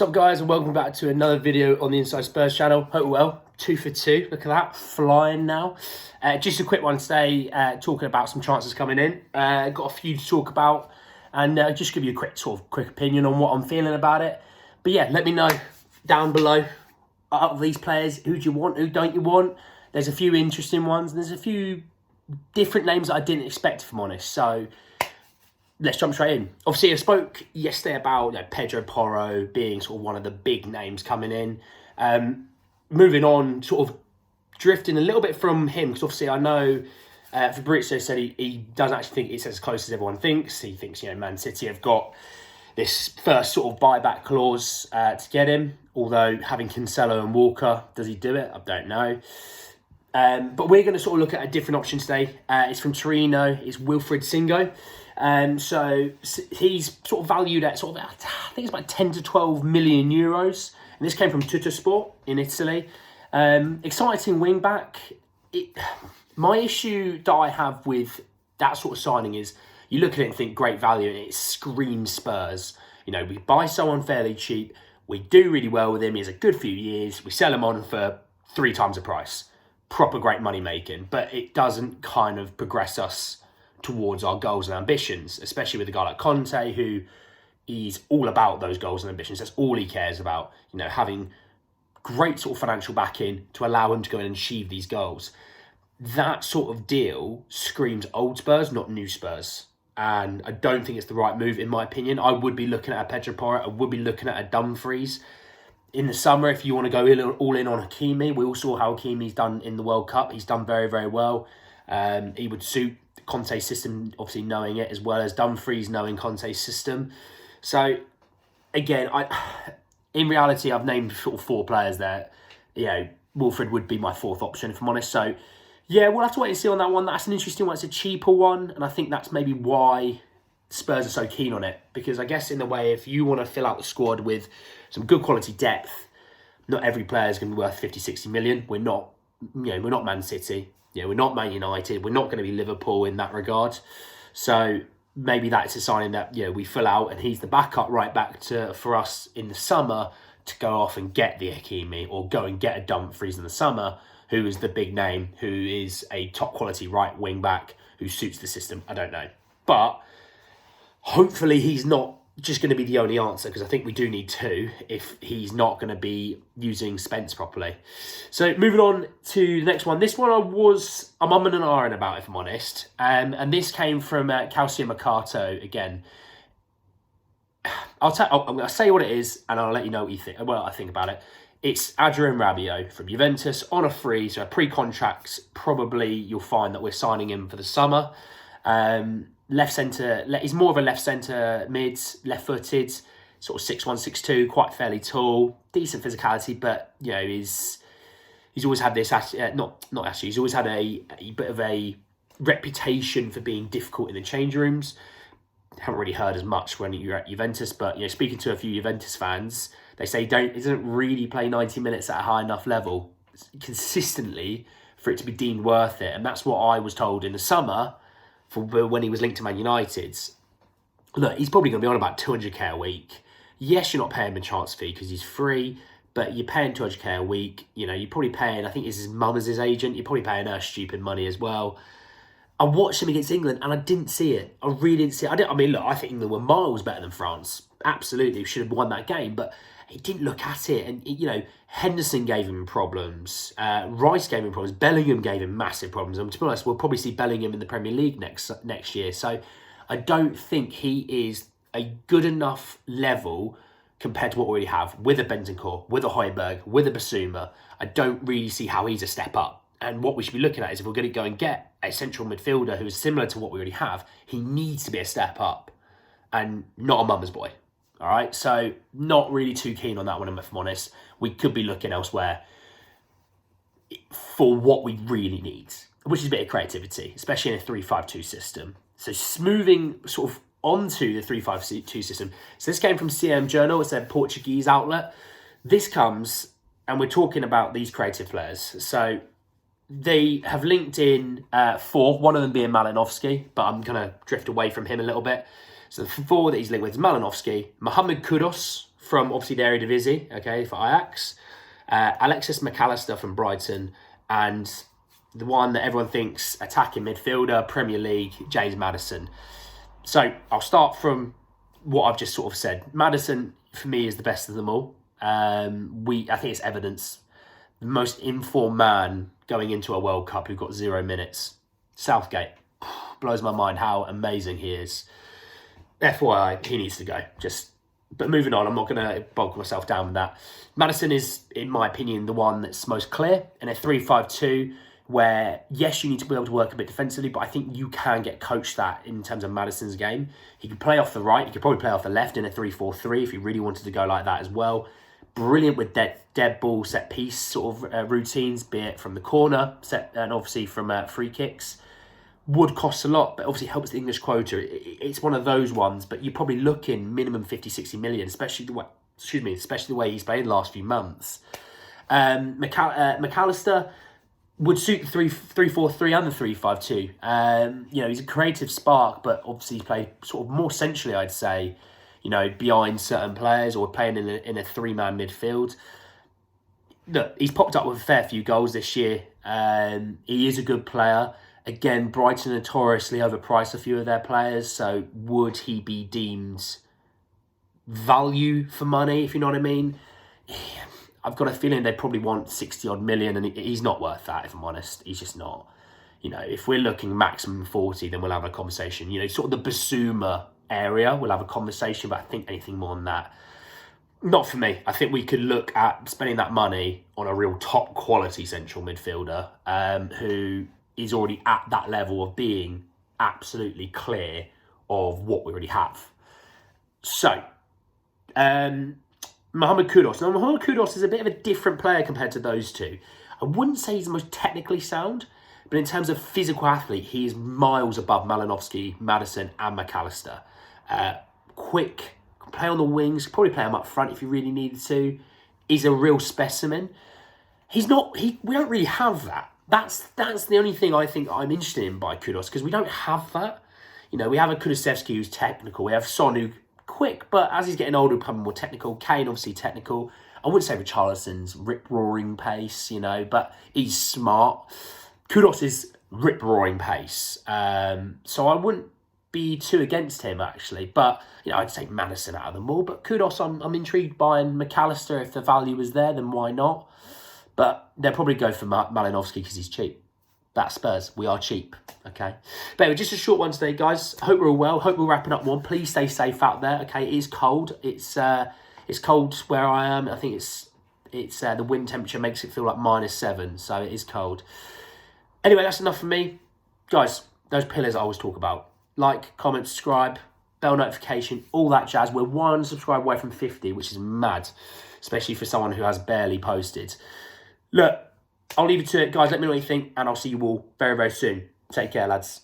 What's up guys, and welcome back to another video on the Inside Spurs channel. Hope you're well. 2 for 2, look at that, flying now. Just a quick one today, talking about some transfers coming in. Got a few to talk about, and just give you a quick opinion on what I'm feeling about it. But yeah, let me know down below, out of these players, who do you want, who don't you want? There's a few interesting ones, and there's a few different names that I didn't expect, if I'm honest. So let's jump straight in. Obviously, I spoke yesterday about Pedro Porro being sort of one of the big names coming in. Moving on, sort of drifting a little bit from him, because obviously I know Fabrizio said he doesn't actually think it's as close as everyone thinks. He thinks, Man City have got this first sort of buyback clause to get him. Although having Cancelo and Walker, does he do it? I don't know. But we're going to sort of look at a different option today. It's from Torino. It's Wilfried Singo. So he's sort of valued at I think it's about 10 to 12 million euros. And this came from Tuttosport in Italy. Exciting wing back. My issue that I have with that sort of signing is you look at it and think great value, and it screams Spurs. We buy someone fairly cheap. We do really well with him. He has a good few years. We sell him on for 3 times the price. Proper great money making. But it doesn't kind of progress us towards our goals and ambitions, especially with a guy like Conte, who is all about those goals and ambitions. That's all he cares about, having great sort of financial backing to allow him to go and achieve these goals. That sort of deal screams old Spurs, not new Spurs. And I don't think it's the right move, in my opinion. I would be looking at a Pedro Porro. I would be looking at a Dumfries. In the summer, if you want to go all in on Hakimi, we all saw how Hakimi's done in the World Cup. He's done very, very well. He would suit Conte's system, obviously knowing it, as well as Dumfries knowing Conte's system. So, again, in reality, I've named sort of 4 players there. Wilfried would be my 4th option, if I'm honest. So, yeah, we'll have to wait and see on that one. That's an interesting one. It's a cheaper one, and I think that's maybe why Spurs are so keen on it. Because I guess, in a way, if you want to fill out the squad with some good quality depth, not every player is going to be worth 50, 60 million. We're not, we're not Man City. We're not Man United. We're not going to be Liverpool in that regard. So maybe that's a sign that we fill out, and he's the backup right back for us in the summer to go off and get the Hakimi, or go and get a Dumfries in the summer, who is the big name, who is a top quality right wing back who suits the system. I don't know, but hopefully he's not just going to be the only answer, because I think we do need 2 if he's not going to be using Spence properly. So moving on to the next one. This one I'm umming and ahhing about, if I'm honest. And this came from Calcio Mercato again. I'm going to say what it is, and I'll let you know what you think. Well, I think about it. It's Adrien Rabiot from Juventus on a free, so a pre-contract. Probably you'll find that we're signing him for the summer. Left centre, he's more of a left centre mid, left-footed, sort of 6'1", 6'2", quite fairly tall, decent physicality, but he's always had this he's always had a bit of a reputation for being difficult in the change rooms. Haven't really heard as much when you're at Juventus, but speaking to a few Juventus fans, they say he doesn't really play 90 minutes at a high enough level consistently for it to be deemed worth it, and that's what I was told in the summer. For when he was linked to Man United. Look, he's probably going to be on about 200k a week. Yes, you're not paying him a transfer fee because he's free, but you're paying 200k a week. You're probably paying, I think it's his mum as his agent, you're probably paying her stupid money as well. I watched him against England and I didn't see it. I really didn't see it. I think England were miles better than France. Absolutely, should have won that game, but he didn't look at it. And, Henderson gave him problems. Rice gave him problems. Bellingham gave him massive problems. And to be honest, we'll probably see Bellingham in the Premier League next year. So I don't think he is a good enough level compared to what we already have with a Bentancur, with a Højbjerg, with a Basuma. I don't really see how he's a step up. And what we should be looking at is if we're going to go and get a central midfielder who is similar to what we already have, he needs to be a step up and not a mama's boy. All right, so not really too keen on that one, if I'm honest. We could be looking elsewhere for what we really need, which is a bit of creativity, especially in a 3-5-2 system. So moving sort of onto the 3-5-2 system. So this came from CM Journal. It's their Portuguese outlet. This comes, and we're talking about these creative players. So they have linked in 4, one of them being Malinovsky, but I'm going to drift away from him a little bit. So the 4 that he's linked with is Malinovsky, Mohamed Kudus from obviously the Eredivisie, okay, for Ajax. Alexis McAllister from Brighton, and the one that everyone thinks attacking midfielder, Premier League, James Maddison. So I'll start from what I've just sort of said. Maddison, for me, is the best of them all. I think it's evidence. The most informed man going into a World Cup who got 0 minutes. Southgate. Blows my mind how amazing he is. FYI, he needs to go. But moving on, I'm not going to bog myself down with that. Maddison is, in my opinion, the one that's most clear in a 3-5-2 where, yes, you need to be able to work a bit defensively, but I think you can get coached that in terms of Maddison's game. He can play off the right. He could probably play off the left in a 3-4-3 if he really wanted to go like that as well. Brilliant with dead ball, set piece sort of routines, be it from the corner, and obviously from free kicks. Would cost a lot, but obviously helps the English quota. It's one of those ones, but you're probably looking minimum 50-60 million, especially the way he's played the last few months. McAllister would suit the 3-4-3 and the 3-5-2. He's a creative spark, but obviously he's played sort of more centrally, I'd say, behind certain players or playing in a three-man midfield. Look, he's popped up with a fair few goals this year. He is a good player. Again, Brighton notoriously overpriced a few of their players, so would he be deemed value for money, if you know what I mean? I've got a feeling they probably want 60-odd million, and he's not worth that, if I'm honest. He's just not. If we're looking maximum 40, then we'll have a conversation. Sort of the Basuma area, we'll have a conversation, but I think anything more than that, not for me. I think we could look at spending that money on a real top quality central midfielder who is already at that level of being absolutely clear of what we already have. So, Mohamed Kudus. Now, Mohamed Kudus is a bit of a different player compared to those two. I wouldn't say he's the most technically sound, but in terms of physical athlete, he is miles above Malinovsky, Maddison and McAllister. Quick, can play on the wings, probably play him up front if you really needed to. He's a real specimen. We don't really have that. That's the only thing I think I'm interested in by Kudus, because we don't have that. We have a Kulusevski who's technical. We have Son who quick, but as he's getting older, becoming more technical. Kane obviously technical. I wouldn't say Richarlison's rip-roaring pace, but he's smart. Kudus is rip-roaring pace. So I wouldn't be too against him, actually. But, I'd take Maddison out of them all. But Kudus, I'm intrigued by, and McAllister, if the value is there, then why not? But they'll probably go for Malinovsky because he's cheap. That's Spurs. We are cheap, okay? But anyway, just a short one today, guys. Hope we're all well. Hope we're wrapping up one. Please stay safe out there, okay? It is cold. It's cold where I am. I think it's the wind temperature makes it feel like -7, so it is cold. Anyway, that's enough for me. Guys, those pillars I always talk about. Like, comment, subscribe, bell notification, all that jazz. We're 1 subscriber away from 50, which is mad, especially for someone who has barely posted. Look, I'll leave it to it, guys. Let me know what you think, and I'll see you all very, very soon. Take care, lads.